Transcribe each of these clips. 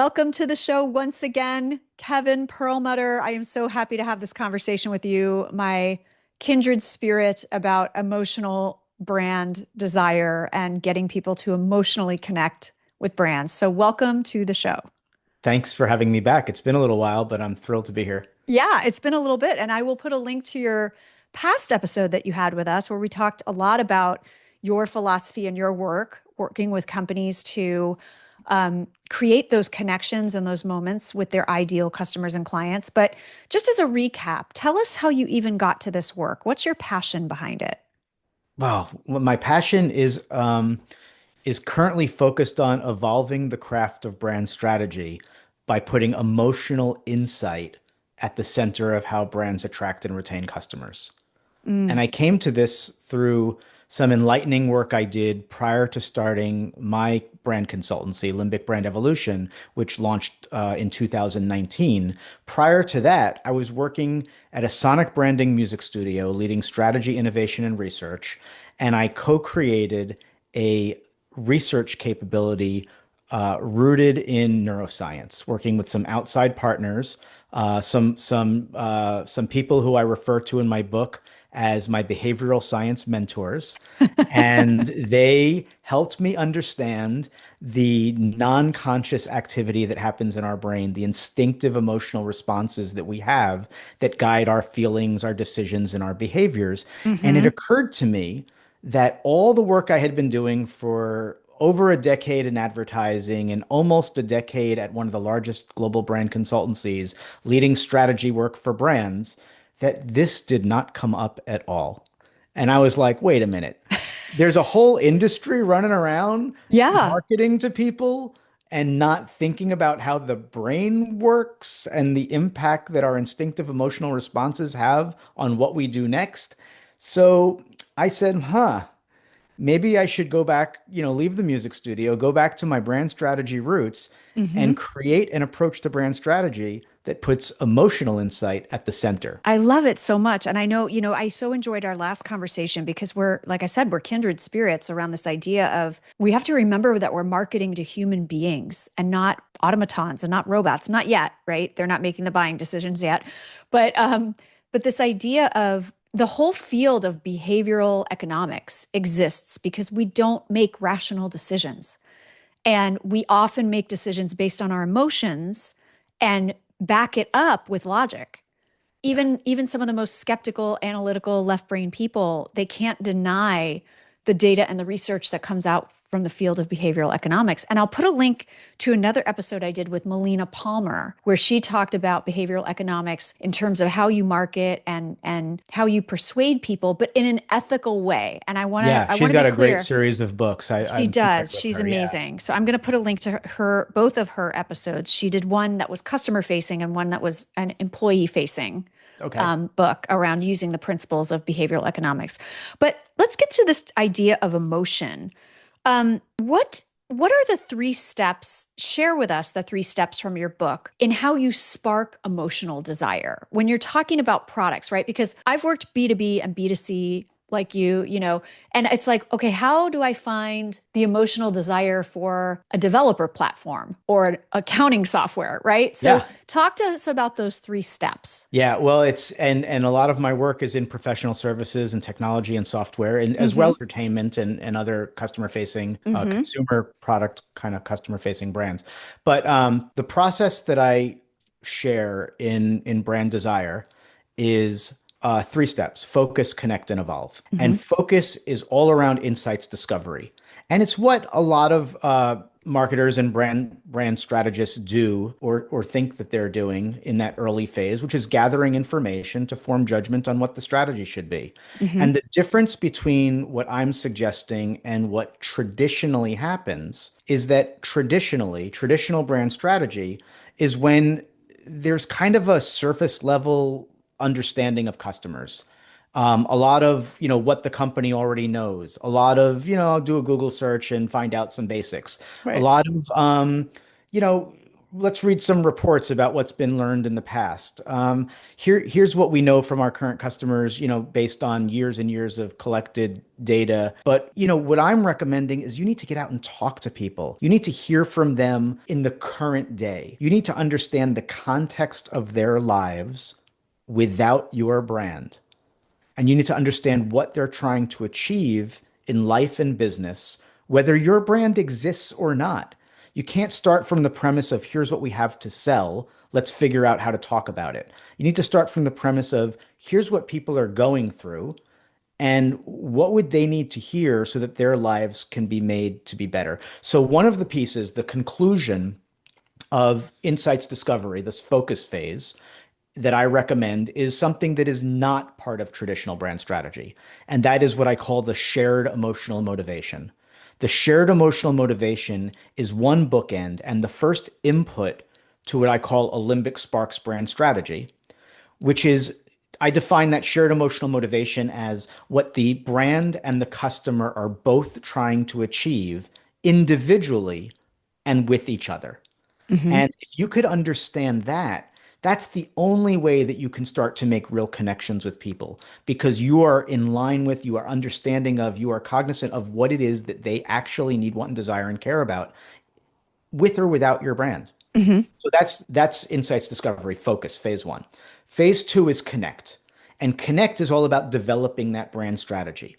Welcome to the show once again, Kevin Perlmutter. I am so happy to have this conversation with you, my kindred spirit about emotional brand desire and getting people to emotionally connect with brands. So, welcome to the show. Thanks for having me back. It's been a little while, but I'm thrilled to be here. Yeah, it's been a little bit, and I will put a link to your past episode that you had with us where we talked a lot about your philosophy and your work, working with companies to create those connections and those moments with their ideal customers and clients. But just as a recap, tell us how you even got to this work. What's your passion behind it? Wow, well, my passion is currently focused on evolving the craft of brand strategy by putting emotional insight at the center of how brands attract and retain customers. And Mm. I came to this through some enlightening work I did prior to starting my brand consultancy, Limbic Brand Evolution, which launched in 2019. Prior to that, I was working at a sonic branding music studio, leading strategy, innovation, and research. And I co-created a research capability rooted in neuroscience, working with some outside partners, some people who I refer to in my book as my behavioral science mentors, and they helped me understand the non-conscious activity that happens in our brain, the instinctive emotional responses that we have that guide our feelings, our decisions, and our behaviors. And it Hmm. occurred to me that all the work I had been doing for over a decade in advertising and almost a decade at one of the largest global brand consultancies, leading strategy work for brands, that this did not come up at all. And I was like, wait a minute. There's a whole industry running around Yeah. marketing to people and not thinking about how the brain works and the impact that our instinctive emotional responses have on what we do next. So I said, maybe I should go back, leave the music studio, go back to my brand strategy roots Hmm. and create and approach the brand strategy that puts emotional insight at the center. I love it so much. And I know, I so enjoyed our last conversation because like I said, we're kindred spirits around this idea of we have to remember that we're marketing to human beings and not automatons and not robots. Not yet, right? They're not making the buying decisions yet. But this idea of the whole field of behavioral economics exists because we don't make rational decisions. And we often make decisions based on our emotions and back it up with logic. Yeah. Even some of the most skeptical, analytical, left brain people, they can't deny the data and the research that comes out from the field of behavioral economics. And I'll put a link to another episode I did with Melina Palmer, where she talked about behavioral economics in terms of how you market and how you persuade people, but in an ethical way. And Yeah, I she's want to be got a great clear. series of books. She I'm familiar does. with She's her. Yeah. amazing. So I'm going to put a link to both of her episodes. She did one that was customer facing and one that was an employee facing Okay. book around using the principles of behavioral economics. But let's get to this idea of emotion. What are the three steps? Share with us the three steps from your book in how you spark emotional desire when you're talking about products, right? Because I've worked B2B and B2C like and it's like, okay, how do I find the emotional desire for a developer platform or an accounting software, right? So Yeah. talk to us about those three steps. Yeah, well, it's and a lot of my work is in professional services and technology and software, and as well Mm-hmm. as entertainment and other customer facing Mm-hmm. consumer product kind of customer facing brands. But the process that I share in brand desire is three steps: focus, connect, and evolve. Mm-hmm. And focus is all around insights discovery, and it's what a lot of marketers and brand strategists do or think that they're doing in that early phase, which is gathering information to form judgment on what the strategy should be. Mm-hmm. And the difference between what I'm suggesting and what traditionally happens is that traditional brand strategy is when there's kind of a surface level understanding of customers. A lot of, what the company already knows. A lot of, I'll do a Google search and find out some basics. A Right. lot of, you know, let's read some reports about what's been learned in the past. Here's what we know from our current customers, based on years and years of collected data. But, what I'm recommending is you need to get out and talk to people. You need to hear from them in the current day. You need to understand the context of their lives without your brand. And you need to understand what they're trying to achieve in life and business, whether your brand exists or not. You can't start from the premise of here's what we have to sell. Let's figure out how to talk about it. You need to start from the premise of here's what people are going through and what would they need to hear so that their lives can be made to be better. So, one of the pieces, the conclusion of insights discovery, this focus phase, that I recommend is something that is not part of traditional brand strategy. And that is what I call the shared emotional motivation. The shared emotional motivation is one bookend and the first input to what I call a limbic sparks brand strategy, which is I define that shared emotional motivation as what the brand and the customer are both trying to achieve individually and with each other. Hmm. And if you could understand that, that's the only way that you can start to make real connections with people because you are in line with, you are understanding of, you are cognizant of what it is that they actually need, want, and desire and care about with or without your brand. Hmm. So that's insights discovery focus phase one. Phase two is connect. And connect is all about developing that brand strategy.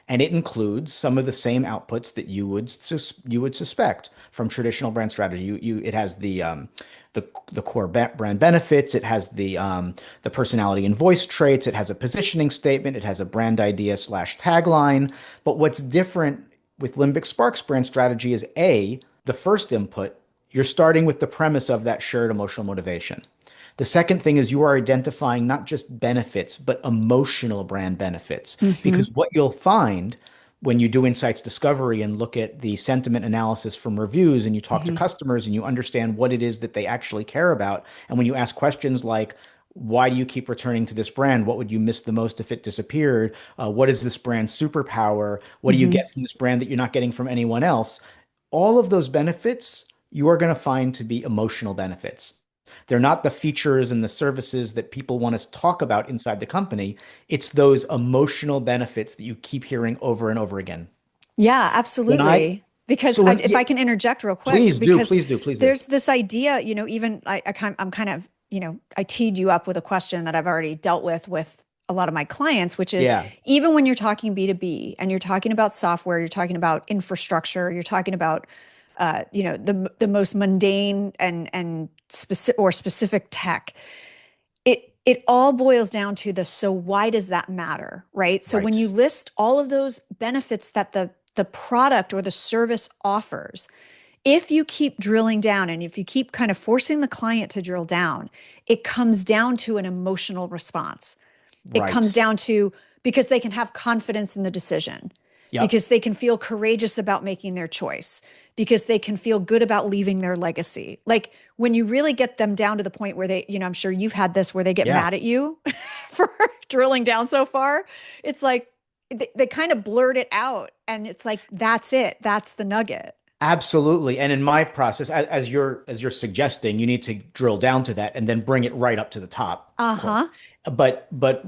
And it includes some of the same outputs that you would suspect from traditional brand strategy. It has the core brand benefits. It has the personality and voice traits. It has a positioning statement. It has a brand idea slash tagline. But what's different with Limbic Sparks brand strategy is the first input, you're starting with the premise of that shared emotional motivation. The second thing is you are identifying not just benefits, but emotional brand benefits. Hmm. Because what you'll find when you do insights discovery and look at the sentiment analysis from reviews and you talk to Hmm. customers and you understand what it is that they actually care about, and when you ask questions like, why do you keep returning to this brand? What would you miss the most if it disappeared? What is this brand's superpower? What do you Hmm. get from this brand that you're not getting from anyone else? All of those benefits you are going to find to be emotional benefits. They're not the features and the services that people want to talk about inside the company. It's those emotional benefits that you keep hearing over and over again. Yeah, When I, absolutely. Because so when, if yeah, I can interject real quick, please do, because please do, please do. there's this idea, even I'm kind of, I teed you up with a question that I've already dealt with a lot of my clients, which is Yeah, even when you're talking B2B and you're talking about software, you're talking about infrastructure, you're talking about, the most mundane and specific tech. It all boils down to the so why does that matter, right? So when right, you list all of those benefits that the product or the service offers, if you keep drilling down and if you keep kind of forcing the client to drill down, it comes down to an emotional response. It comes right. down to because they can have confidence in the decision, Yep. because they can feel courageous about making their choice, because they can feel good about leaving their legacy. Like when you really get them down to the point where they, I'm sure you've had this where they get Yeah, mad at you for drilling down so far. It's like they kind of blurt it out and it's like, that's it. That's the nugget. absolutely. And in my process, as you're suggesting, you need to drill down to that and then bring it right up to the top, Uh of course. huh. But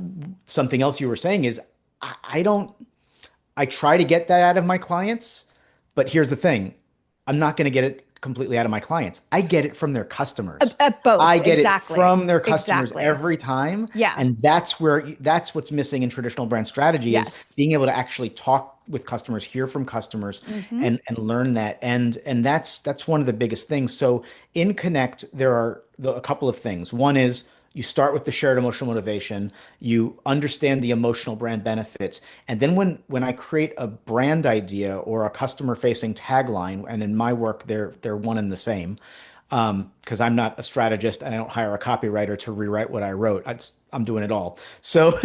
something else you were saying is I don't I try to get that out of my clients, but here's the thing. I'm not going to get it completely out of my clients. I get it from their customers. At I both. get it Exactly. from their customers Exactly. every time. Yeah. And that's what's missing in traditional brand strategy is Yes. being able to actually talk with customers, hear from customers Mm-hmm. and learn that. And that's one of the biggest things. So in Connect, there are a couple of things. One is you start with the shared emotional motivation, you understand the emotional brand benefits, and then when I create a brand idea or a customer facing tagline, and in my work they're one and the same, because I'm not a strategist and I don't hire a copywriter to rewrite what I wrote. I'm doing it all. So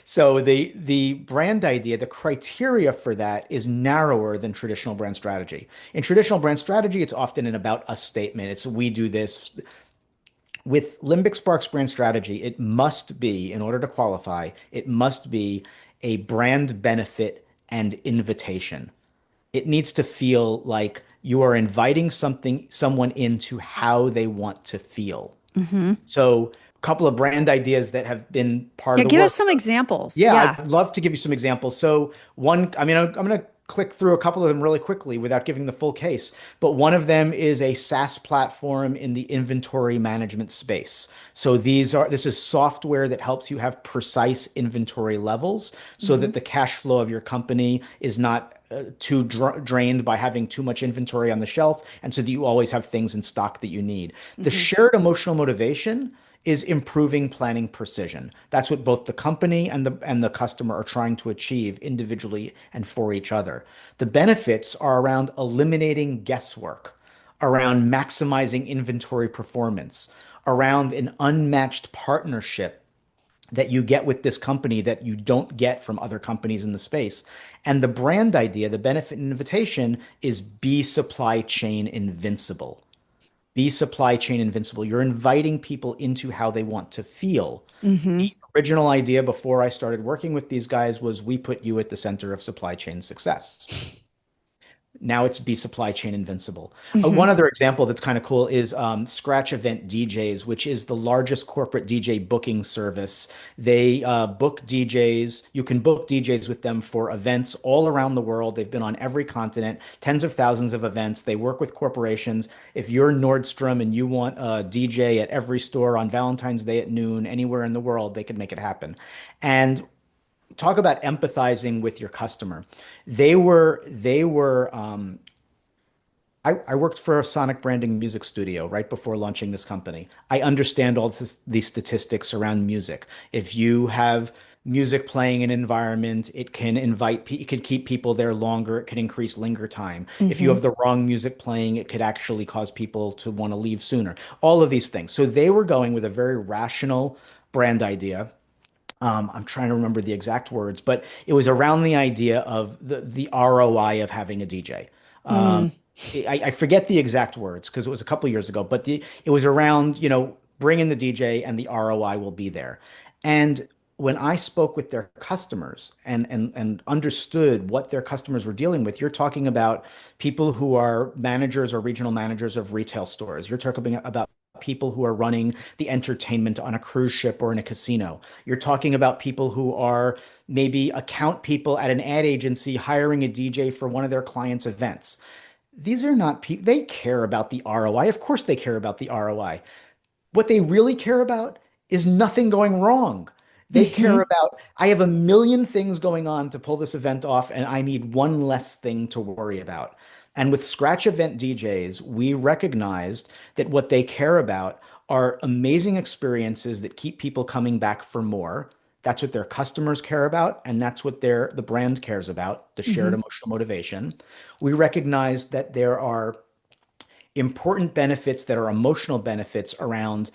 so the brand idea, the criteria for that is narrower than traditional brand strategy. In traditional brand strategy, it's often an about us statement. It's we do this. With Limbic Sparks brand strategy, it must be, in order to qualify, it must be a brand benefit and invitation. It needs to feel like You are inviting someone into how they want to feel. Hmm. So, a couple of brand ideas that have been part of Yeah, the give us work. some examples. Yeah, Yeah. I'd love to give you some examples. So one, I mean, I'm going to click through a couple of them really quickly without giving the full case. But one of them is a SaaS platform in the inventory management space. So this is software that helps you have precise inventory levels so Hmm. that the cash flow of your company is not too drained by having too much inventory on the shelf, and so that you always have things in stock that you need. The Hmm. shared emotional motivation is improving planning precision. That's what both the company and the customer are trying to achieve individually and for each other. The benefits are around eliminating guesswork, around maximizing inventory performance, around an unmatched partnership that you get with this company that you don't get from other companies in the space. And the brand idea, the benefit and invitation is be supply chain invincible. Be supply chain invincible. You're inviting people into how they want to feel. Hmm. The original idea before I started working with these guys was we put you at the center of supply chain success. Now it's be supply chain invincible. Hmm. One other example that's kind of cool is Scratch Event DJs, which is the largest corporate DJ booking service. They book DJs. You can book DJs with them for events all around the world. They've been on every continent, tens of thousands of events. They work with corporations. If you're Nordstrom and you want a DJ at every store on Valentine's Day at noon, anywhere in the world, they can make it happen. And talk about empathizing with your customer. I worked for a sonic branding music studio right before launching this company. I understand these statistics around music. If you have music playing in an environment, it can keep people there longer. It can increase linger time. If you Hmm. have the wrong music playing, it could actually cause people to want to leave sooner. All of these things. So they were going with a very rational brand idea. I'm trying to remember the exact words, but it was around the idea of the ROI of having a DJ. Um, Mm. I forget the exact words because it was a couple years ago, but it was around, bring in the DJ and the ROI will be there. And when I spoke with their customers and understood what their customers were dealing with, you're talking about people who are managers or regional managers of retail stores. You're talking about people who are running the entertainment on a cruise ship or in a casino. You're talking about people who are maybe account people at an ad agency hiring a DJ for one of their clients' events. These are not people, they care about the ROI. Of course, they care about the ROI. What they really care about is nothing going wrong. They care Hmm. about, I have a million things going on to pull this event off, and I need one less thing to worry about. And with Scratch Event DJs, we recognized that what they care about are amazing experiences that keep people coming back for more. That's what their customers care about, and that's what the brand cares about, the shared Hmm. emotional motivation. We recognize that there are important benefits that are emotional benefits around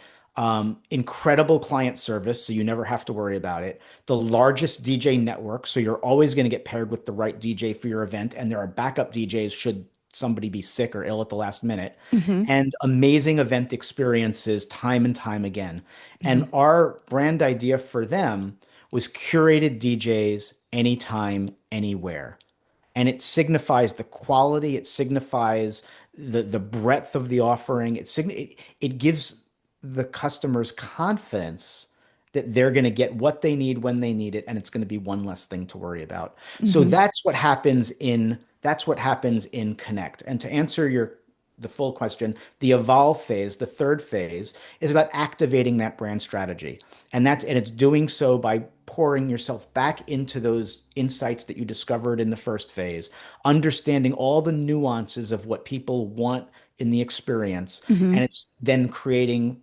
incredible client service, so you never have to worry about it. The largest DJ network, so you're always going to get paired with the right DJ for your event, and there are backup DJs should somebody be sick or ill at the last minute. Hmm. And amazing event experiences time and time again. Hmm. And our brand idea for them was curated DJs anytime, anywhere, and it signifies the quality, it signifies the breadth of the offering. It gives the customers confidence that they're going to get what they need when they need it, and it's going to be one less thing to worry about. So Hmm. that's what happens in Connect. And to answer the full question, the evolve phase, the third phase, is about activating that brand strategy. And it's doing so by pouring yourself back into those insights that you discovered in the first phase, understanding all the nuances of what people want in the experience, Hmm. and it's then creating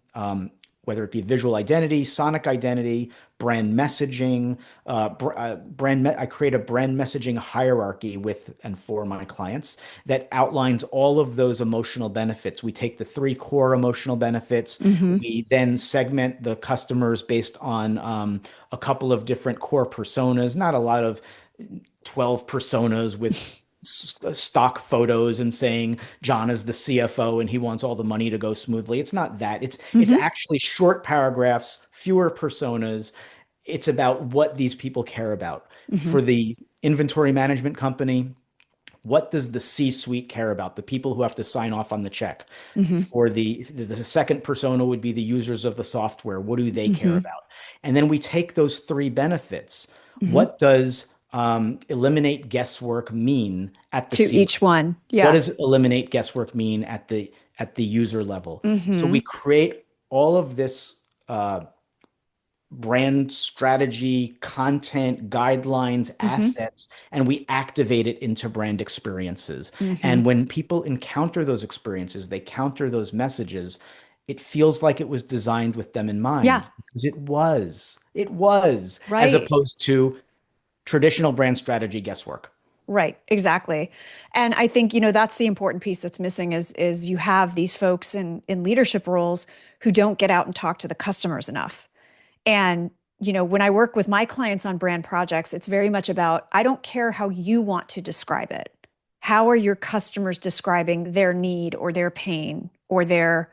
whether it be visual identity, sonic identity, brand messaging, I create a brand messaging hierarchy with and for my clients that outlines all of those emotional benefits. We take the three core emotional benefits. Hmm. We then segment the customers based on a couple of different core personas, not a lot of 12 personas with stock photos and saying John is the CFO and he wants all the money to go smoothly. It's not that. It's Hmm. actually short paragraphs, fewer personas. It's about what these people care about. Hmm. For the inventory management company, What does the C-suite care about? The people who have to sign off on the check. Hmm. For the second persona would be the users of the software. What do they care Hmm. about? And then we take those three benefits. Hmm. What does eliminate guesswork mean at the To C level? each one. What Yeah. does eliminate guesswork mean at the user level? So Hmm. we create all of this brand strategy, content, guidelines, Hmm. assets, and we activate it into brand experiences. Hmm. And when people encounter those experiences, they counter those messages, it feels like it was designed with them in Yeah. mind because it was. It was, as Right. opposed to traditional brand strategy guesswork. Right, exactly. And I think, that's the important piece that's missing is you have these folks in leadership roles who don't get out and talk to the customers enough. And, when I work with my clients on brand projects, it's very much about I don't care how you want to describe it. How are your customers describing their need or their pain or their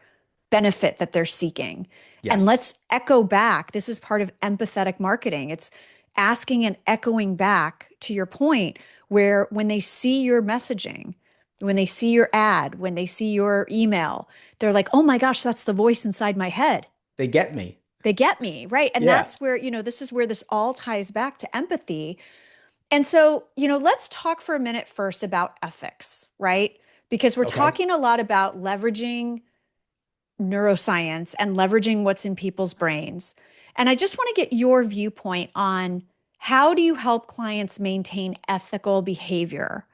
benefit that they're seeking? And Yes. let's echo back. This is part of empathetic marketing. It's asking and echoing back to your point, where when they see your messaging, when they see your ad, when they see your email, they're like, oh my gosh, that's the voice inside my head. They get me. They get me, right? And Yeah. that's where, this is where this all ties back to empathy. And so, let's talk for a minute first about ethics, right? Because we're Okay. talking a lot about leveraging neuroscience and leveraging what's in people's brains. And I just want to get your viewpoint on how do you help clients maintain ethical behavior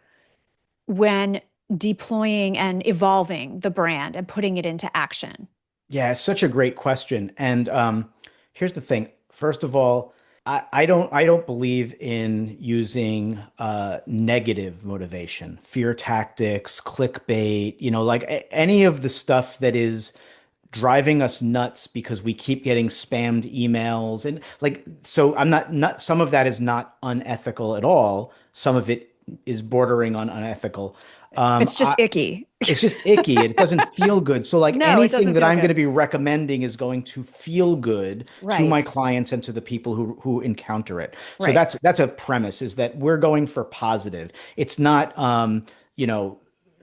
when deploying and evolving the brand and putting it into action? Yeah, it's such a great question. And here's the thing. First of all, I don't believe in using negative motivation, fear tactics, clickbait, like any of the stuff that is driving us nuts because we keep getting spammed emails and like so I'm not some of that is not unethical at all. Some of it is bordering on unethical. It's I just icky. it's just icky. It doesn't feel good. So like No, it anything doesn't that feel I'm going good. to be recommending is going to feel good to Right, my clients and to the people who encounter it. So right. that's a premise is that we're going for positive. It's not you know,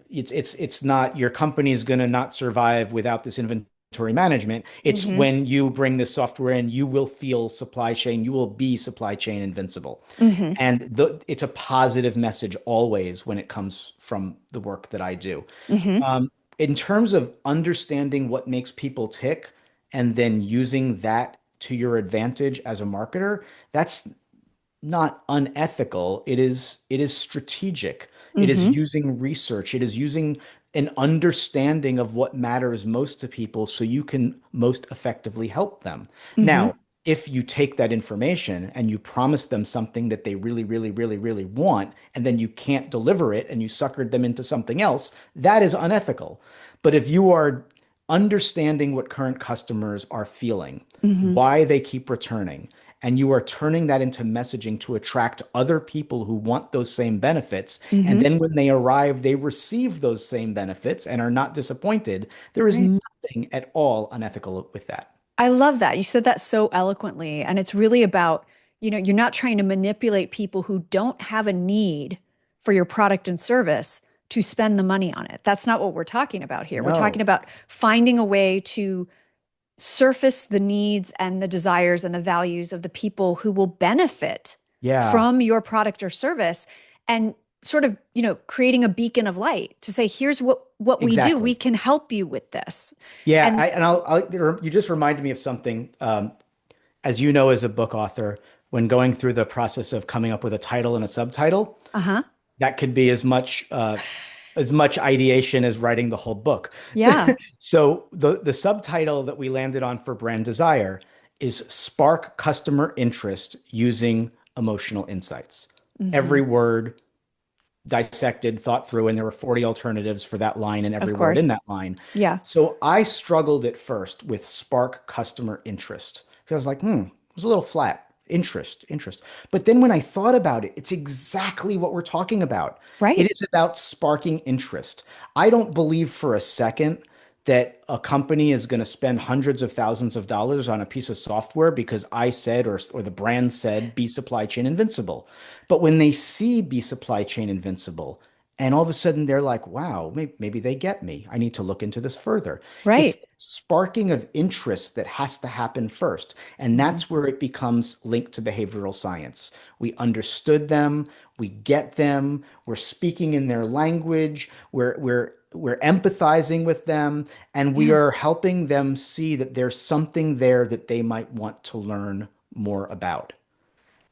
it's not your company is going to not survive without this inventory management. It's Hmm. when you bring this software in, you will feel supply chain, you will be supply chain invincible. Hmm. And it's a positive message always when it comes from the work that I do. Hmm. In terms of understanding what makes people tick and then using that to your advantage as a marketer, that's not unethical. It is strategic. It is Hmm. using research. It is using an understanding of what matters most to people so you can most effectively help them. Hmm. Now, if you take that information and you promise them something that they really, really, really, really want, and then you can't deliver it and you suckered them into something else, that is unethical. But if you are understanding what current customers are feeling, Hmm. why they keep returning, and you are turning that into messaging to attract other people who want those same benefits. And Hmm. then when they arrive, they receive those same benefits and are not disappointed. There is Right. nothing at all unethical with that. I love that. You said that so eloquently. And it's really about, you're not trying to manipulate people who don't have a need for your product and service to spend the money on it. That's not what we're talking about here. We're talking No. about finding a way to surface the needs and the desires and the values of the people who will benefit Yeah, from your product or service and sort of, creating a beacon of light to say, here's what we do. We exactly. can help you with this. Yeah, And you just reminded me of something. As you know, as a book author, when going through the process of coming up with a title and a subtitle, uh-huh. that could be as much ideation as writing the whole book. Yeah. So the subtitle that we landed on for Brand Desire is Spark Customer Interest Using Emotional Insights. Hmm. Every word dissected, thought through, and there were 40 alternatives for that line and Of every word in course. that line. Yeah. So I struggled at first with Spark Customer Interest because I was like, it was a little flat. Interest. But then when I thought about it, it's exactly what we're talking about. Right. It is about sparking interest. I don't believe for a second that a company is going to spend hundreds of thousands of dollars on a piece of software because I said or the brand said be supply chain invincible. But when they see be supply chain invincible And all of a sudden they're like, wow, maybe they get me. I need to look into this further. It's Right. the sparking of interest that has to happen first. And Hmm. that's where it becomes linked to behavioral science. We understood them, we get them, we're speaking in their language, we're empathizing with them, and we Yeah. are helping them see that there's something there that they might want to learn more about.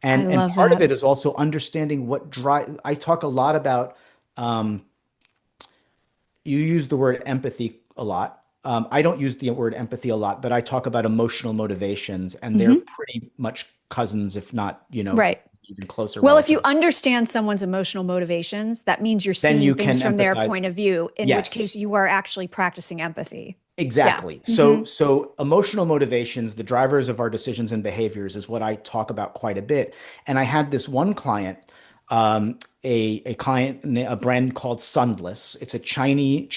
I And love part of that. it is also understanding what drive. I talk a lot about you use the word empathy a lot. I don't use the word empathy a lot, but I talk about emotional motivations, and they're Hmm. pretty much cousins, if not, Right. even closer Well, if you relatives. understand someone's emotional motivations, that means you're Then seeing you things can from their empathize. point of view, in which case Yes. you are actually practicing empathy. Yeah. Exactly. Hmm. So emotional motivations, the drivers of our decisions and behaviors, is what I talk about quite a bit. And I had this one client, a client, a brand called Sunless. It's a China-based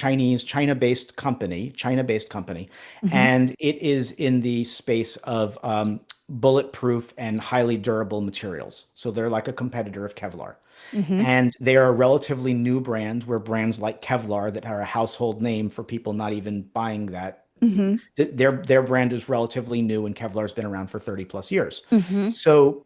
company, Hmm. and it is in the space of bulletproof and highly durable materials. So they're like a competitor of Kevlar. Hmm. And they are a relatively new brand, where brands like Kevlar that are a household name for people not even buying that, Hmm. their brand is relatively new, and Kevlar's been around for 30 plus years. Hmm. So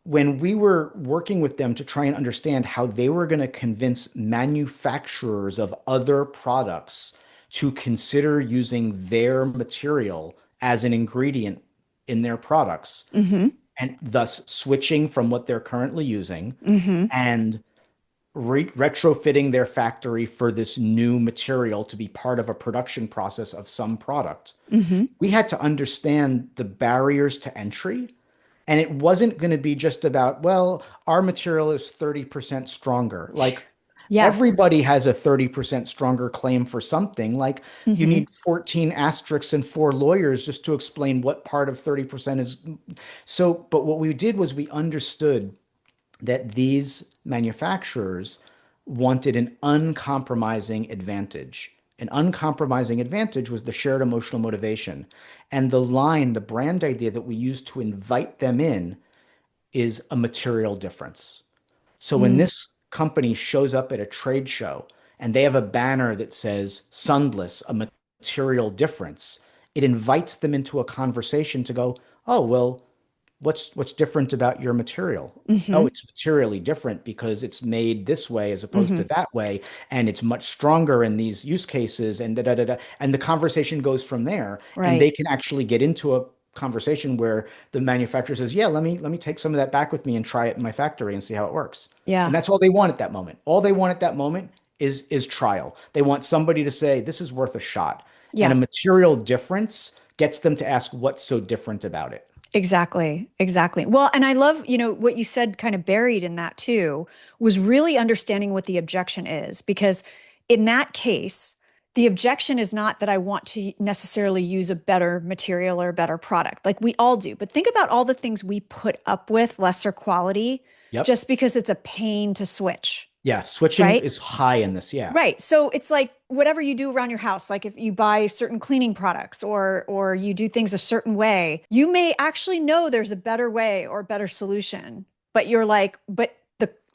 when we were working with them to try and understand how they were going to convince manufacturers of other products to consider using their material as an ingredient in their products, Hmm. and thus switching from what they're currently using Hmm. and retrofitting their factory for this new material to be part of a production process of some product. Hmm. We had to understand the barriers to entry. And it wasn't going to be just about, well, our material is 30% stronger. Like, Yeah. everybody has a 30% stronger claim for something. Like, you Hmm. need 14 asterisks and four lawyers just to explain what part of 30% is. So, but what we did was we understood that these manufacturers wanted an uncompromising advantage. An uncompromising advantage was the shared emotional motivation. And the brand idea that we use to invite them in is a material difference. So when Mm. this company shows up at a trade show and they have a banner that says Sunless, a material difference, it invites them into a conversation to go, oh, well, what's different about your material? Oh, Hmm. it's materially different because it's made this way as opposed Hmm. to that way, and it's much stronger in these use cases, and da da da da. And the conversation goes from there, and they Right. can actually get into a conversation where the manufacturer says, "Yeah, let me take some of that back with me and try it in my factory and see how it works." And Yeah. that's all they want at that moment. All they want at that moment is trial. They want somebody to say, "This is worth a shot." And a Yeah. material difference gets them to ask, "What's so different about it?" Exactly. Exactly. Well, and I love, what you said kind of buried in that too, was really understanding what the objection is. Because in that case, the objection is not that I want to necessarily use a better material or a better product. Like we all do. But think about all the things we put up with lesser quality Yep. just because it's a pain to switch, Yeah, switching right? is high in this. Yeah. Right. So it's like whatever you do around your house, like if you buy certain cleaning products or you do things a certain way, you may actually know there's a better way or better solution, but you're like, but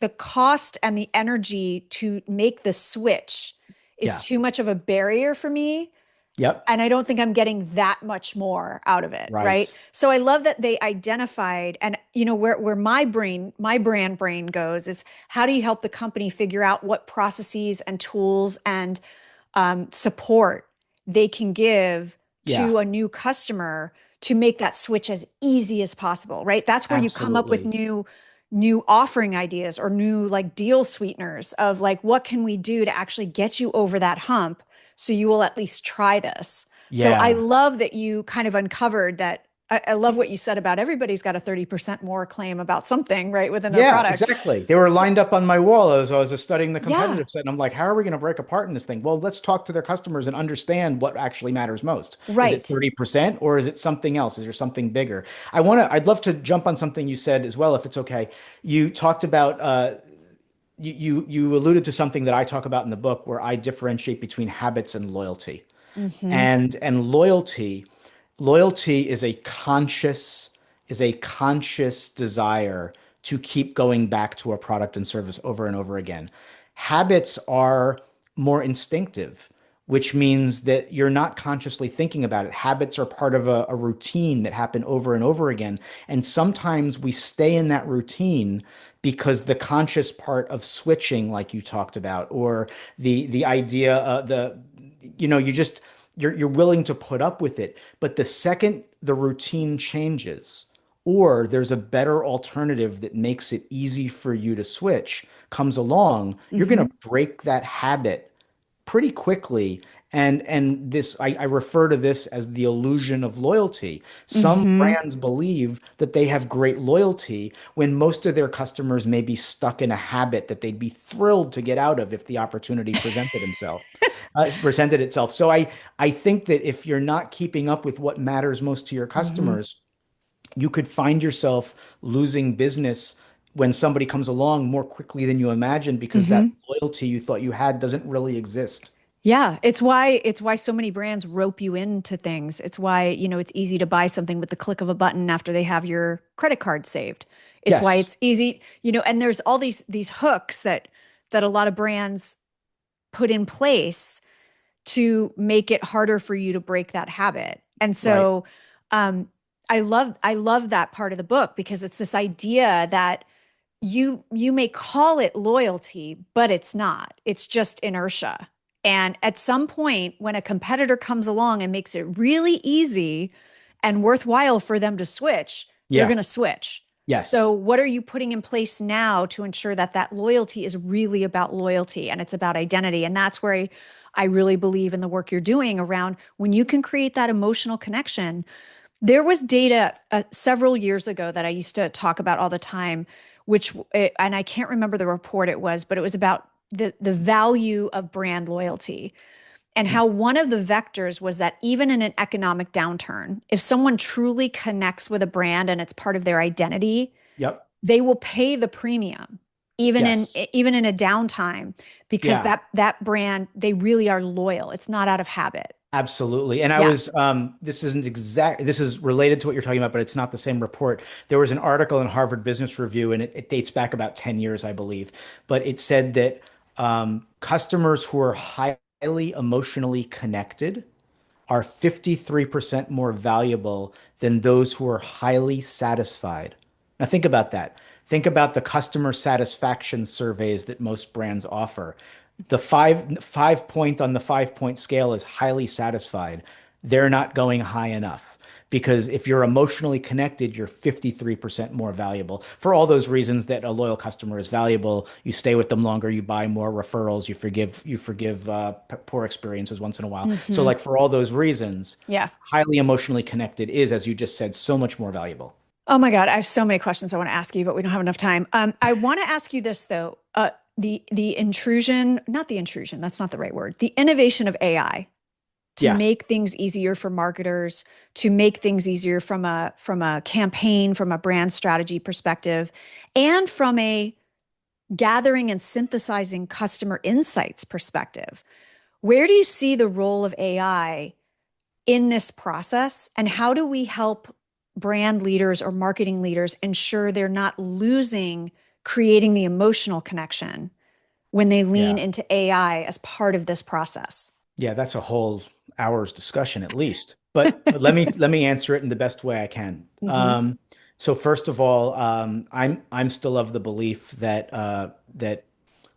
the cost and the energy to make the switch is Yeah. too much of a barrier for me, Yep. and I don't think I'm getting that much more out of it, right? Right. So I love that they identified, and where my brand brain goes is how do you help the company figure out what processes and tools and support they can give Yeah. to a new customer to make that switch as easy as possible, right? That's where you come up with Absolutely. new offering ideas or new like deal sweeteners of like what can we do to actually get you over that hump so you will at least try this. So I Yeah. love that you kind of uncovered that. I love what you said about everybody's got a 30% more claim about something, right, within their Yeah, product. exactly. They were lined up on my wall as I was studying the Yeah, competitive set, and I'm like, how are we going to break apart in this thing? Well, let's talk to their customers and understand what actually matters most. Is it right. 30% or is it something else? Is there something bigger? I'd love to jump on something you said as well, if it's okay. You talked about you alluded to something that I talk about in the book, where I differentiate between habits and loyalty. Hmm. And loyalty is a conscious desire to keep going back to a product and service over and over again. Habits are more instinctive, which means that you're not consciously thinking about it. Habits are part of a routine that happen over and over again. And sometimes we stay in that routine because the conscious part of switching, like you talked about, or the idea, you just you're willing to put up with it. But the second the routine changes, or there's a better alternative that makes it easy for you to switch comes along, you're going Hmm. to break that habit pretty quickly. And this, I refer to this as the illusion of loyalty. Some Hmm. brands believe that they have great loyalty when most of their customers may be stuck in a habit that they'd be thrilled to get out of if the opportunity presented itself. So I think that if you're not keeping up with what matters most to your Hmm. customers, you could find yourself losing business when somebody comes along more quickly than you imagined because that Hmm. loyalty you thought you had doesn't really exist. Yeah, it's why so many brands rope you into things. It's why, it's easy to buy something with the click of a button after they have your credit card saved. It's why Yes. it's easy, and there's all these hooks that a lot of brands put in place to make it harder for you to break that habit. And Right. so um I love that part of the book because it's this idea that you may call it loyalty, but it's not. It's just inertia. And at some point, when a competitor comes along and makes it really easy and worthwhile for them to switch, they're Yeah. going to switch. So, Yes. what are you putting in place now to ensure that that loyalty is really about loyalty and it's about identity? And that's where I really believe in the work you're doing around when you can create that emotional connection. There was data several years ago that I used to talk about all the time, and I can't remember the report it was, but it was about the value of brand loyalty and how one of the vectors was that even in an economic downturn, if someone truly connects with a brand and it's part of their identity, Yep. they will pay the premium even in Yes. even in a downtime because Yeah. that brand, they really are loyal. It's not out of habit. Absolutely. And Yeah. this is related to what you're talking about, but it's not the same report. There was an article in Harvard Business Review, and it dates back about 10 years, I believe. But it said that customers who are highly emotionally connected are 53% more valuable than those who are highly satisfied. Now, think about that. Think about the customer satisfaction surveys that most brands offer. The five point on the 5 point scale is highly satisfied. They're not going high enough because if you're emotionally connected, you're 53% more valuable. For all those reasons that a loyal customer is valuable, you stay with them longer, you buy more referrals, you forgive poor experiences once in a while. So Hmm. like for all those reasons, Yeah. highly emotionally connected is, as you just said, so much more valuable. Oh my God, I have so many questions I want to ask you, but we don't have enough time. I want to ask you this though. The intrusion, not the intrusion, that's not the right word. The innovation of AI to Yeah. make things easier for marketers, to make things easier from a campaign, from a brand strategy perspective, and from a gathering and synthesizing customer insights perspective. Where do you see the role of AI in this process? And how do we help brand leaders or marketing leaders ensure they're not losing creating the emotional connection when they lean Yeah. into AI as part of this process? Yeah, that's a whole hour's discussion at least. But let me answer it in the best way I can. Hmm. So first of all, I'm still of the belief that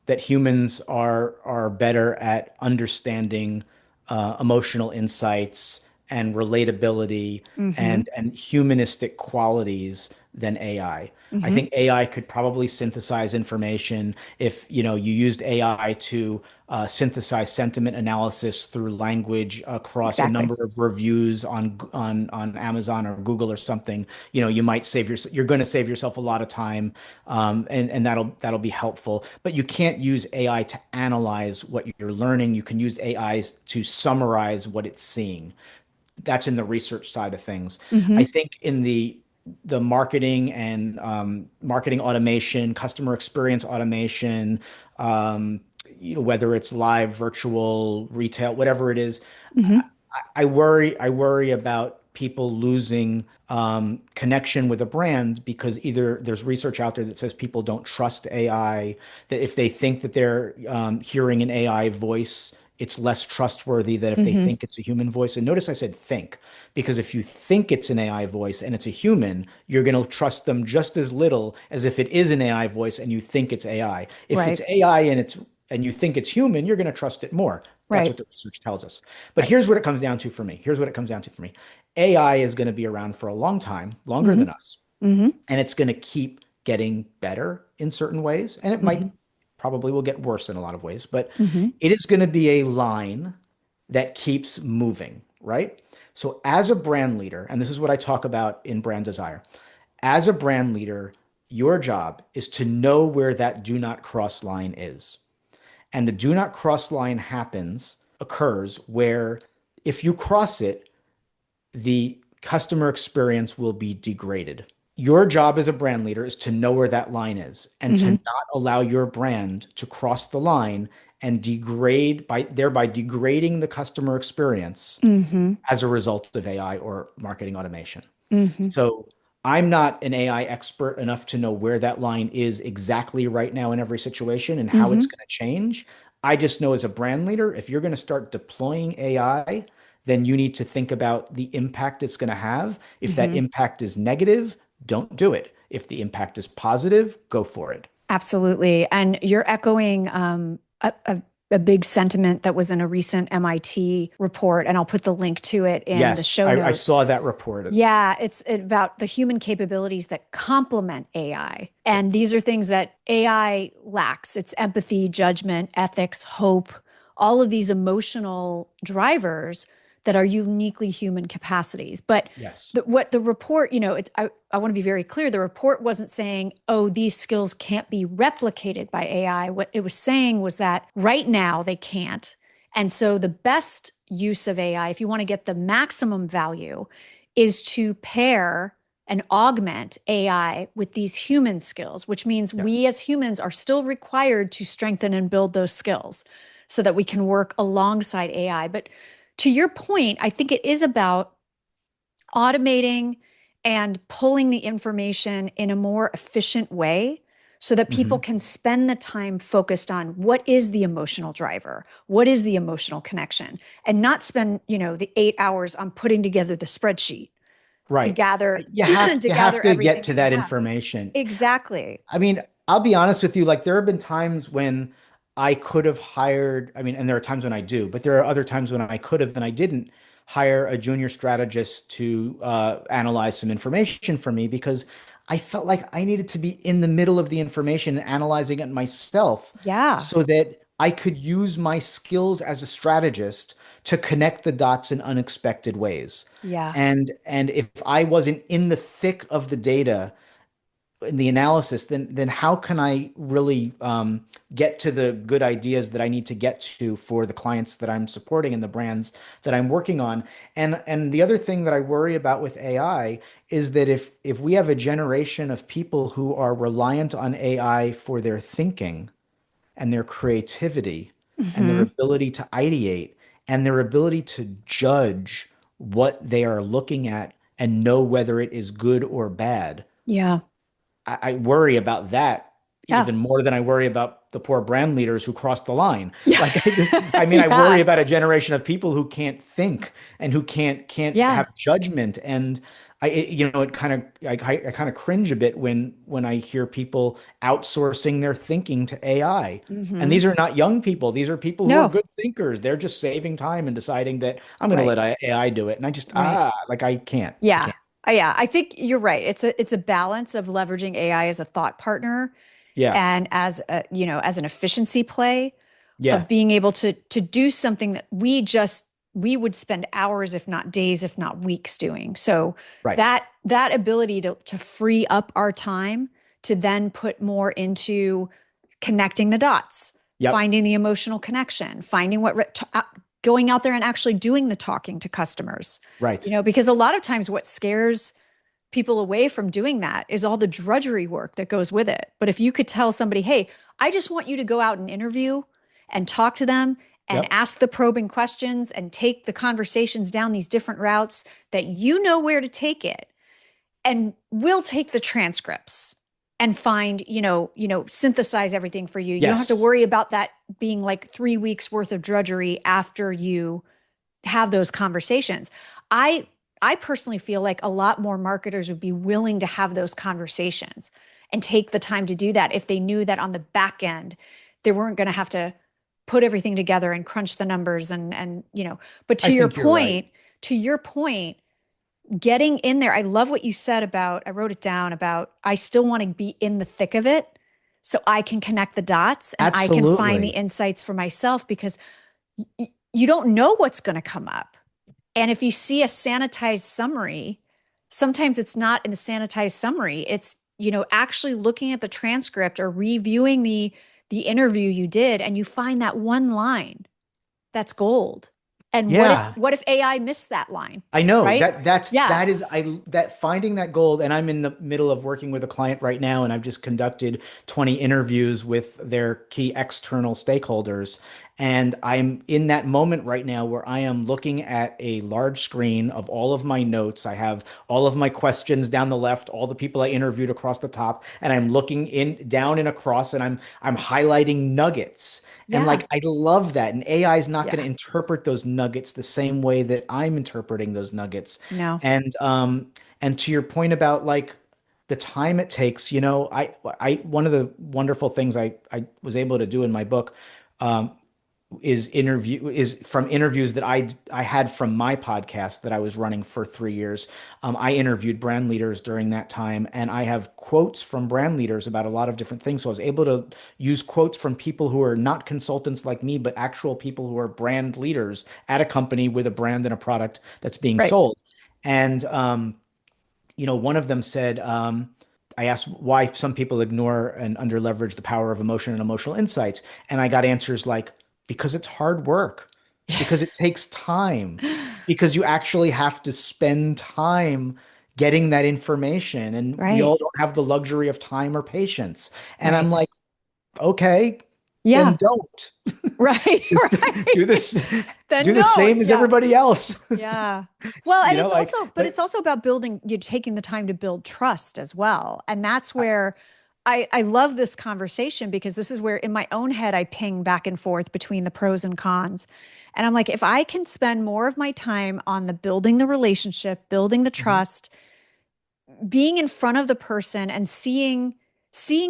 humans are better at understanding emotional insights and relatability Hmm. and humanistic qualities than AI. I Hmm. think AI could probably synthesize information if you used AI to synthesize sentiment analysis through language across a Exactly. number of reviews on Amazon or Google or something. You might you're going to save yourself a lot of time, and that'll be helpful. But you can't use AI to analyze what you're learning. You can use AIs to summarize what it's seeing. That's in the research side of things. I Hmm. think in the marketing and marketing automation, customer experience automation, whether it's live, virtual, retail, whatever it is, Hmm. I worry about people losing connection with a brand because either there's research out there that says people don't trust AI, that if they think that they're hearing an AI voice, it's less trustworthy than if they Hmm. think it's a human voice. And notice I said think, because if you think it's an AI voice and it's a human, you're going to trust them just as little as if it is an AI voice and you think it's AI. If it's Right. AI and you think it's human, you're going to trust it more. That's what Right. the research tells us. But Right. here's what it comes down to for me. Here's what it comes down to for me. AI is going to be around for a long time, longer Hmm. than us, Hmm. and it's going to keep getting better in certain ways, and it Hmm. might probably will get worse in a lot of ways, but Hmm. it is going to be a line that keeps moving, right? So as a brand leader, and this is what I talk about in Brand Desire, as a brand leader, your job is to know where that do not cross line is. And the do not cross line occurs where if you cross it, the customer experience will be degraded. Your job as a brand leader is to know where that line is and to Hmm. not allow your brand to cross the line and degrade by thereby degrading the customer experience Hmm. as a result of AI or marketing automation. Hmm. So I'm not an AI expert enough to know where that line is exactly right now in every situation and how it's Hmm. going to change. I just know as a brand leader, if you're going to start deploying AI, then you need to think about the impact it's going to have. If that Hmm. impact is negative, don't do it. If the impact is positive, go for it. Absolutely. And you're echoing a big sentiment that was in a recent MIT report, and I'll put the link to it in the Yes, show I notes. saw that reported. Yeah, it's about the human capabilities that complement AI. And these are things that AI lacks. It's empathy, judgment, ethics, hope, all of these emotional drivers that are uniquely human capacities. But Yes. what the report, I want to be very clear. The report wasn't saying, oh, these skills can't be replicated by AI. What it was saying was that right now they can't. And so the best use of AI, if you want to get the maximum value, is to pair and augment AI with these human skills, which means Yes. we as humans are still required to strengthen and build those skills so that we can work alongside AI. But to your point, I think it is about automating and pulling the information in a more efficient way so that people Hmm. can spend the time focused on what is the emotional driver, what is the emotional connection, and not spend, the 8 hours on putting together the spreadsheet to Right. gather You have to you have gather to get everything to that you that have. information. Exactly. I mean, I'll be honest with you, like there have been times when I could have hired, I mean, and there are times when I do, but there are other times when I could have and I didn't hire a junior strategist to analyze some information for me because I felt like I needed to be in the middle of the information and analyzing it myself Yeah. so that I could use my skills as a strategist to connect the dots in unexpected ways. Yeah. And if I wasn't in the thick of the data, in the analysis, then how can I really get to the good ideas that I need to get to for the clients that I'm supporting and the brands that I'm working on? And the other thing that I worry about with AI is that if we have a generation of people who are reliant on AI for their thinking and their creativity and their Hmm. ability to ideate and their ability to judge what they are looking at and know whether it is good or bad, Yeah. I worry about that Yeah. even more than I worry about the poor brand leaders who cross the line. Yeah. Like, I mean, I Yeah. worry about a generation of people who can't think and who can't Yeah. have judgment. And it kind of, I kind of cringe a bit when I hear people outsourcing their thinking to AI. And Hmm. these are not young people. These are people who are No. good thinkers. They're just saving time and deciding that I'm going to Right. let AI do it. And I just, Right. like I can't. I Yeah. can't. Yeah. I think you're right. It's a balance of leveraging AI as a thought partner Yeah. and as as an efficiency play of Yeah. being able to do something that we would spend hours, if not days, if not weeks doing. So Right. that ability to free up our time to then put more into connecting the dots, Yep. finding the emotional connection, finding going out there and actually doing the talking to customers. Right. Because a lot of times what scares people away from doing that is all the drudgery work that goes with it. But if you could tell somebody, hey, I just want you to go out and interview and talk to them and Yep. ask the probing questions and take the conversations down these different routes that you know where to take it. And we'll take the transcripts and find, synthesize everything for you. You don't have to Yes. worry about that being like 3 weeks worth of drudgery after you have those conversations. I I personally feel like a lot more marketers would be willing to have those conversations and take the time to do that if they knew that on the back end they weren't going to have to put everything together and crunch the numbers and. But I think you're right. to your point, getting in there, I love what you said about, I wrote it down about, I still want to be in the thick of it so I can connect the dots and I can find the Absolutely. insights for myself because you don't know what's going to come up. And if you see a sanitized summary, sometimes it's not in the sanitized summary. It's, actually looking at the transcript or reviewing the interview you did and you find that one line that's gold. And what if Yeah. what if AI missed that line? I know Right? that that's Yeah. that is I that finding that gold, and I'm in the middle of working with a client right now, and I've just conducted 20 interviews with their key external stakeholders. And I'm in that moment right now where I am looking at a large screen of all of my notes. I have all of my questions down the left, all the people I interviewed across the top, and I'm looking in down and across, and I'm highlighting nuggets. And Yeah. like I love that. And AI is not going to Yeah. interpret those nuggets the same way that I'm interpreting those nuggets. No. And to your point about like the time it takes, I one of the wonderful things I was able to do in my book um, is from interviews that I had from my podcast that I was running for 3 years. I interviewed brand leaders during that time, and I have quotes from brand leaders about a lot of different things. So I was able to use quotes from people who are not consultants like me, but actual people who are brand leaders at a company with a brand and a product that's being Right. sold. And one of them said, I asked why some people ignore and underleverage the power of emotion and emotional insights. And I got answers like, because it's hard work, because it takes time, because you actually have to spend time getting that information. And we Right. all don't have the luxury of time or patience. And I'm Right. like, okay, then Yeah. don't. Right. Just do Right. this, do Then the don't. same as Yeah. everybody else. Yeah. Well, and it's Like, also, but it's also about building, you taking the time to build trust as well. And that's I- where I love this conversation because this is where in my own head I ping back and forth between the pros and cons. And I'm like, if I can spend more of my time on the building the relationship, building the Mhm. trust, being in front of the person and seeing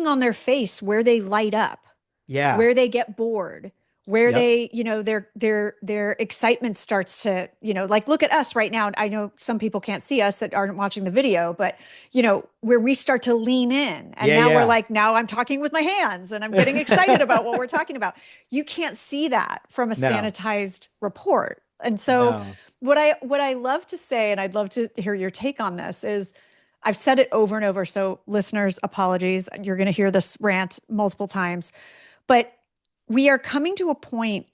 on their face where they light up, Yeah. where they get bored, where Yep. they, their excitement starts to, like look at us right now. I know some people can't see us that aren't watching the video, but where we start to lean in and Yeah, now we're yeah. like, now I'm talking with my hands and I'm getting excited about what we're talking about. You can't see that from a No, sanitized report. And so no. what I love to say, and I'd love to hear your take on this is I've said it over and over. So listeners, apologies. You're going to hear this rant multiple times, but we are coming to a point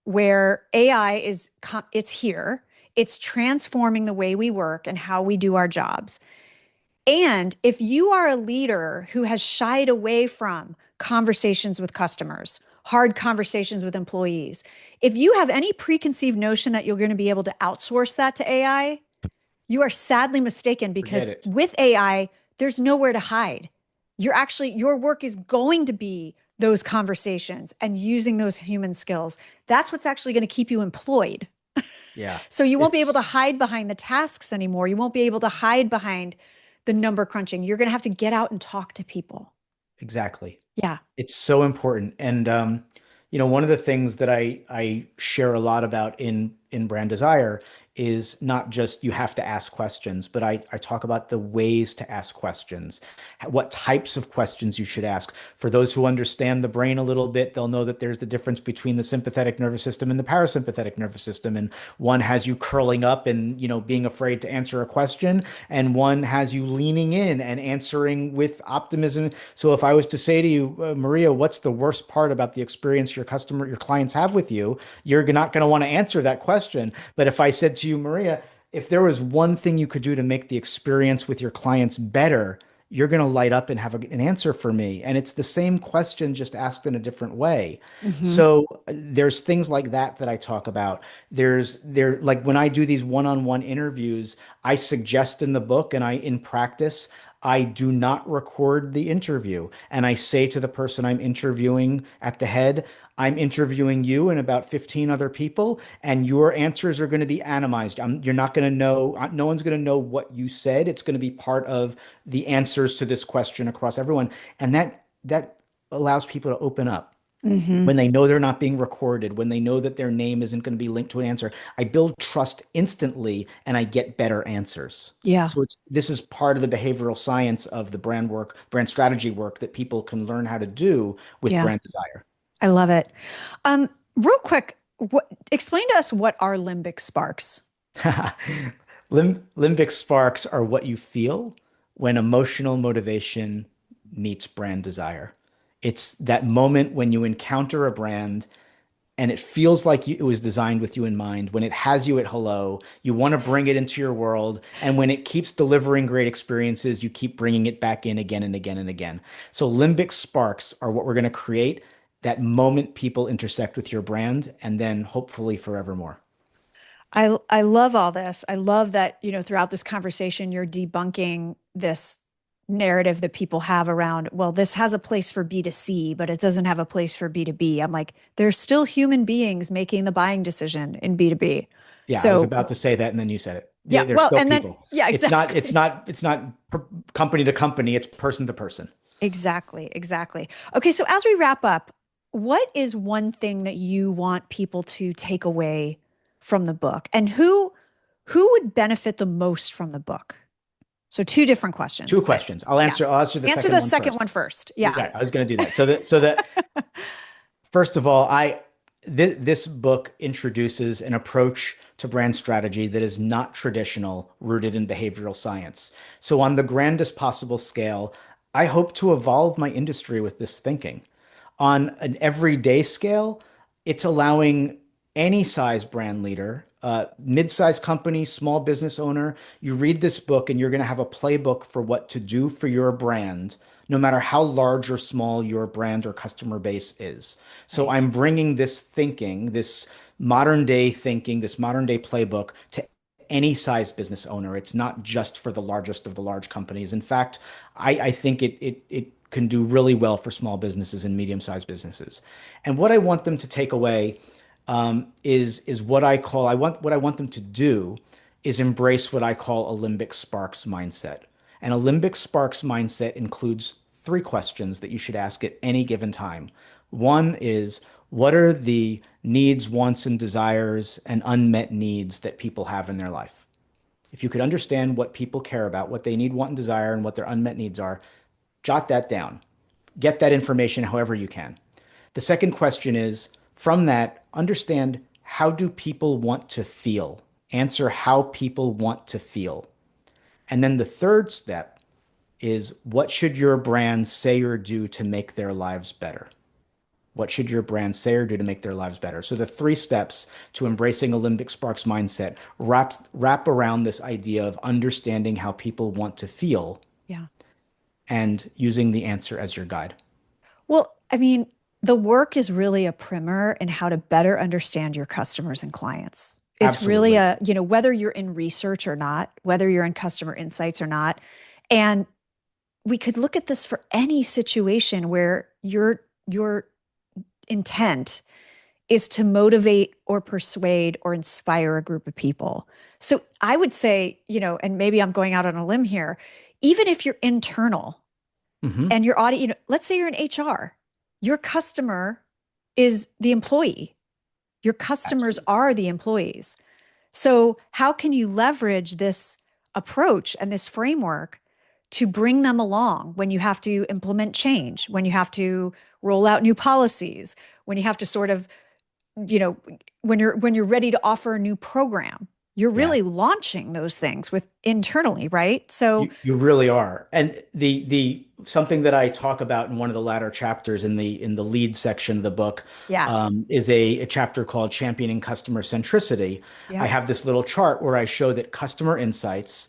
where AI it's here. It's transforming the way we work and how we do our jobs. And if you are a leader who has shied away from conversations with customers, hard conversations with employees, if you have any preconceived notion that you're going to be able to outsource that to AI, you are sadly mistaken Forget because it. with AI, there's nowhere to hide. Your work is going to be those conversations and using those human skills. That's what's actually going to keep you employed. Yeah. So you won't be able It's to hide behind the tasks anymore. You won't be able to hide behind the number crunching. You're going to have to get out and talk to people. exactly. Yeah. It's so important. And one of the things that I share a lot about in Brand Desire is not just you have to ask questions, but I talk about the ways to ask questions, what types of questions you should ask. For those who understand the brain a little bit, they'll know that there's the difference between the sympathetic nervous system and the parasympathetic nervous system. And one has you curling up and, being afraid to answer a question, and one has you leaning in and answering with optimism. So if I was to say to you, Maria, what's the worst part about the experience your clients have with you? You're not going to want to answer that question. But if I said to you, Maria, if there was one thing you could do to make the experience with your clients better, you're going to light up and have an answer for me. And it's the same question, just asked in a different way. Hmm. So there's things like that that I talk about. Like when I do these one-on-one interviews, I suggest in the book and in practice, I do not record the interview. And I say to the person I'm interviewing at the head, I'm interviewing you and about 15 other people, and your answers are going to be anonymized. You're not going to know, no one's going to know what you said. It's going to be part of the answers to this question across everyone. And that allows people to open up Hmm. when they know they're not being recorded, when they know that their name isn't going to be linked to an answer. I build trust instantly and I get better answers. Yeah. So this is part of the behavioral science of the brand work, brand strategy work that people can learn how to do with Yeah. brand desire. I love it. Real quick, explain to us what are limbic sparks? Limbic sparks are what you feel when emotional motivation meets brand desire. It's that moment when you encounter a brand and it feels like it was designed with you in mind. When it has you at hello, you want to bring it into your world. And when it keeps delivering great experiences, you keep bringing it back in again and again and again. So limbic sparks are what we're going to create that moment people intersect with your brand and then hopefully forevermore. I love all this. I love that, throughout this conversation, you're debunking this narrative that people have around, well, this has a place for B2C, but it doesn't have a place for B2B. I'm like, there's still human beings making the buying decision in B2B. Yeah, I was So, about to say that and then you said it. yeah, They're well, still and then, people. yeah, exactly. It's not company to company, it's person to person. Exactly, exactly. Okay, so as we wrap up, what is one thing that you want people to take away from the book? And who would benefit the most from the book? So two different questions, Two but questions. yeah. I'll answer the Answer second the one second first. one first. Yeah. Yeah, I was going to do that. So that first of all, this book introduces an approach to brand strategy that is not traditional, rooted in behavioral science. So on the grandest possible scale, I hope to evolve my industry with this thinking. On an everyday scale, it's allowing any size brand leader, mid-sized company, small business owner, you read this book and you're going to have a playbook for what to do for your brand, no matter how large or small your brand or customer base is. So Right. I'm bringing this thinking, this modern day thinking, this modern day playbook to any size business owner. It's not just for the largest of the large companies. In fact, I think it can do really well for small businesses and medium-sized businesses. And what I want them to take away is what I want them to do is embrace what I call a limbic sparks mindset. And a limbic sparks mindset includes three questions that you should ask at any given time. One is, what are the needs, wants, and desires and unmet needs that people have in their life? If you could understand what people care about, what they need, want, and desire, and what their unmet needs are, jot that down. Get that information however you can. The second question is, from that, understand, how do people want to feel? Answer how people want to feel. And then the third step is, what should your brand say or do to make their lives better? What should your brand say or do to make their lives better? So the three steps to embracing a limbic sparks mindset wrap around this idea of understanding how people want to feel Yeah. and using the answer as your guide. Well, I mean, the work is really a primer in how to better understand your customers and clients. It's really Absolutely. whether you're in research or not, whether you're in customer insights or not. And we could look at this for any situation where your intent is to motivate or persuade or inspire a group of people. So I would say, and maybe I'm going out on a limb here, even if you're internal Hmm. and your audience, let's say you're in HR, your customer is the employee. Your customers Absolutely. are the employees. So, how can you leverage this approach and this framework to bring them along when you have to implement change, when you have to roll out new policies, when you have to sort of, you know, when you're ready to offer a new program? You're Yeah. really launching those things with internally, right? So, You really are. And the something that I talk about in one of the latter chapters in the lead section of the book yeah. is a chapter called Championing Customer Centricity. I Yep. have this little chart where I show that customer insights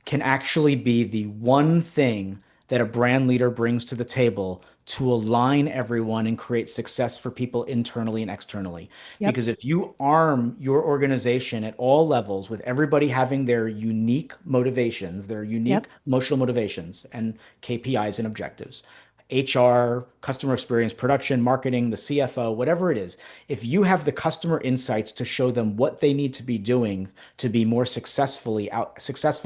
can actually be the one thing that a brand leader brings to the table to align everyone and create success for people internally and externally. Yep. Because if you arm your organization at all levels with everybody having their unique motivations, their unique Yep. emotional motivations and KPIs and objectives, HR, customer experience, production, marketing, the CFO, whatever it is, if you have the customer insights to show them what they need to be doing to be more successful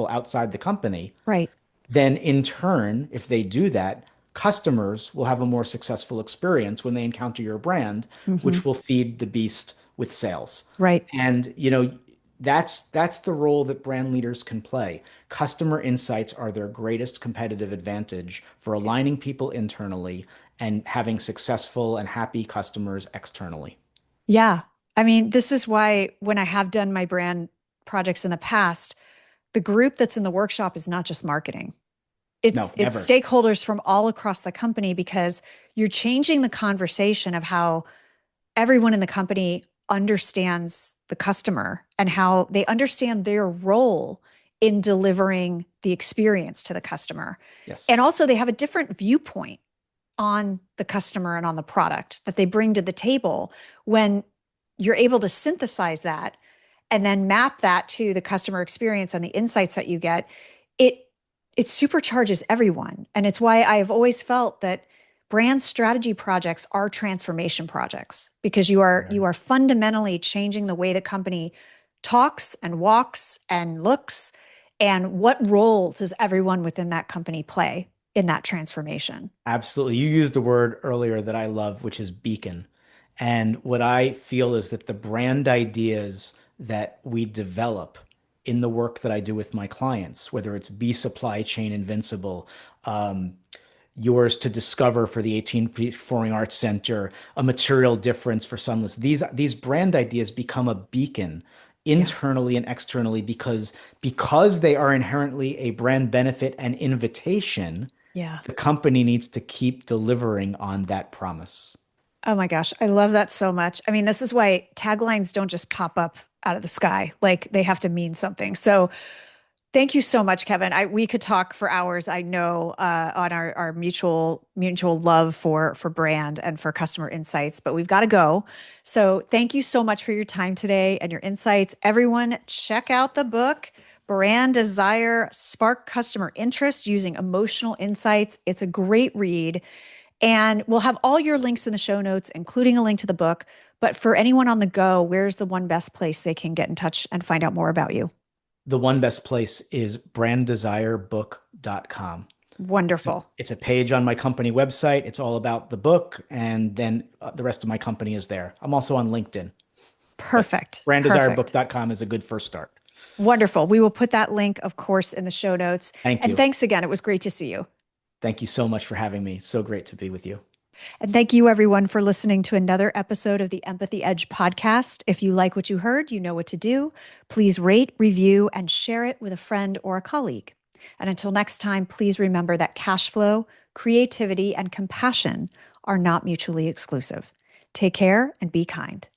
outside the company, Right. then in turn, if they do that, customers will have a more successful experience when they encounter your brand, Hmm. which will feed the beast with sales. Right. And that's the role that brand leaders can play. Customer insights are their greatest competitive advantage for aligning people internally and having successful and happy customers externally. Yeah. I mean, this is why when I have done my brand projects in the past, the group that's in the workshop is not just marketing. No, It's never. stakeholders from all across the company because you're changing the conversation of how everyone in the company understands the customer and how they understand their role in delivering the experience to the customer. Yes. And also they have a different viewpoint on the customer and on the product that they bring to the table when you're able to synthesize that and then map that to the customer experience and the insights that you get. It it supercharges everyone, and it's why I've always felt that brand strategy projects are transformation projects because you are fundamentally changing the way the company talks and walks and looks, and what role does everyone within that company play in that transformation. Absolutely. You used a word earlier that I love, which is beacon. And what I feel is that the brand ideas that we develop in the work that I do with my clients, whether it's Be Supply Chain Invincible, um, yours to discover for the 18th Performing Arts Center, a material difference for Sunless. These brand ideas become a beacon Yeah. internally and externally because they are inherently a brand benefit and invitation. Yeah. The company needs to keep delivering on that promise. Oh my gosh, I love that so much. I mean, this is why taglines don't just pop up out of the sky. Like they have to mean something. So thank you so much, Kevin. We could talk for hours, I know, on our mutual love for brand and for customer insights, but we've got to go. So thank you so much for your time today and your insights. Everyone, check out the book, Brand Desire: Spark Customer Interest Using Emotional Insights. It's a great read. And we'll have all your links in the show notes, including a link to the book. But for anyone on the go, where's the one best place they can get in touch and find out more about you? The one best place is branddesirebook.com. Wonderful. It's a page on my company website. It's all about the book, and then the rest of my company is there. I'm also on LinkedIn, but Perfect. Perfect. branddesirebook.com is a good first start. Wonderful. We will put that link, of course, in the show notes. Thank And you. thanks again. It was great to see you. Thank you so much for having me. So great to be with you. And thank you, everyone, for listening to another episode of the Empathy Edge podcast. If you like what you heard, you know what to do. Please rate, review, and share it with a friend or a colleague. And until next time, please remember that cash flow, creativity, and compassion are not mutually exclusive. Take care and be kind.